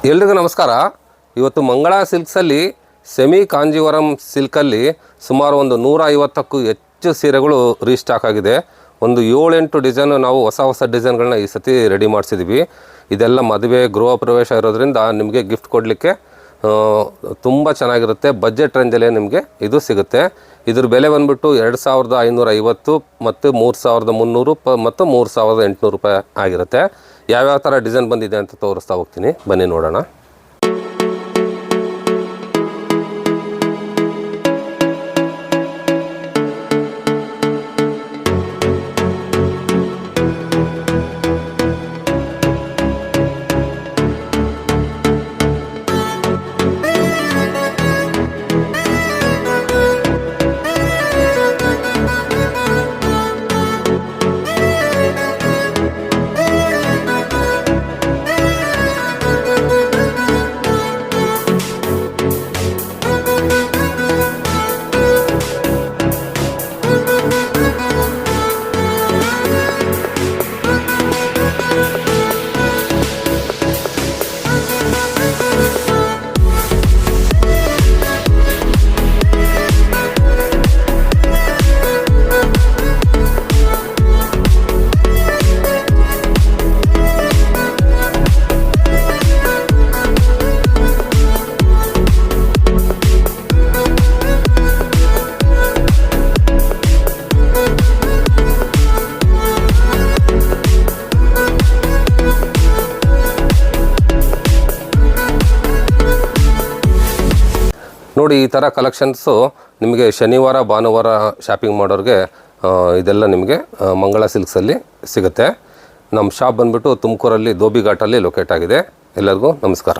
ಎಲ್ರಿಗೂ ನಮಸ್ಕಾರ. ಇವತ್ತು ಮಂಗಳ ಸಿಲ್ಕ್ಸಲ್ಲಿ ಸೆಮಿ ಕಾಂಜೀವರಂ ಸಿಲ್ಕಲ್ಲಿ ಸುಮಾರು ಒಂದು 150ಕ್ಕೂ ಹೆಚ್ಚು ಸೀರೆಗಳು ರೀಸ್ಟಾಕ್ ಆಗಿದೆ. ಒಂದು 7-8 ಡಿಸೈನ್ ನಾವು ಹೊಸ ಡಿಸೈನ್ಗಳನ್ನ ಈ ಸತಿ ರೆಡಿ ಮಾಡಿಸಿದ್ವಿ. ಇದೆಲ್ಲ ಮದುವೆ ಗೃಹ ಪ್ರವೇಶ ಇರೋದ್ರಿಂದ ನಿಮಗೆ ಗಿಫ್ಟ್ ಕೊಡಲಿಕ್ಕೆ ತುಂಬ ಚೆನ್ನಾಗಿರುತ್ತೆ. ಬಜೆಟ್ ರೇಂಜಲ್ಲೇ ನಿಮಗೆ ಇದು ಸಿಗುತ್ತೆ. ಇದ್ರ ಬೆಲೆ ಬಂದುಬಿಟ್ಟು 2550 ಮತ್ತು 3300 ಮತ್ತು 3800 ರೂಪಾಯಿ ಆಗಿರುತ್ತೆ. ಯಾವ್ಯಾವ ಥರ ಡಿಸೈನ್ ಬಂದಿದೆ ಅಂತ ತೋರಿಸ್ತಾ ಹೋಗ್ತೀನಿ, ಬನ್ನಿ ನೋಡೋಣ. ನೋಡಿ, ಈ ಥರ ಕಲೆಕ್ಷನ್ಸು ನಿಮಗೆ ಶನಿವಾರ ಭಾನುವಾರ ಶಾಪಿಂಗ್ ಮಾಡೋರಿಗೆ ಇದೆಲ್ಲ ನಿಮಗೆ ಮಂಗಳ ಸಿಲ್ಕ್ಸಲ್ಲಿ ಸಿಗುತ್ತೆ. ನಮ್ಮ ಶಾಪ್ ಬಂದುಬಿಟ್ಟು ತುಮಕೂರಲ್ಲಿ ಧೋಬಿ ಘಾಟಲ್ಲಿ ಲೊಕೇಟ್ ಆಗಿದೆ. ಎಲ್ಲರಿಗೂ ನಮಸ್ಕಾರ.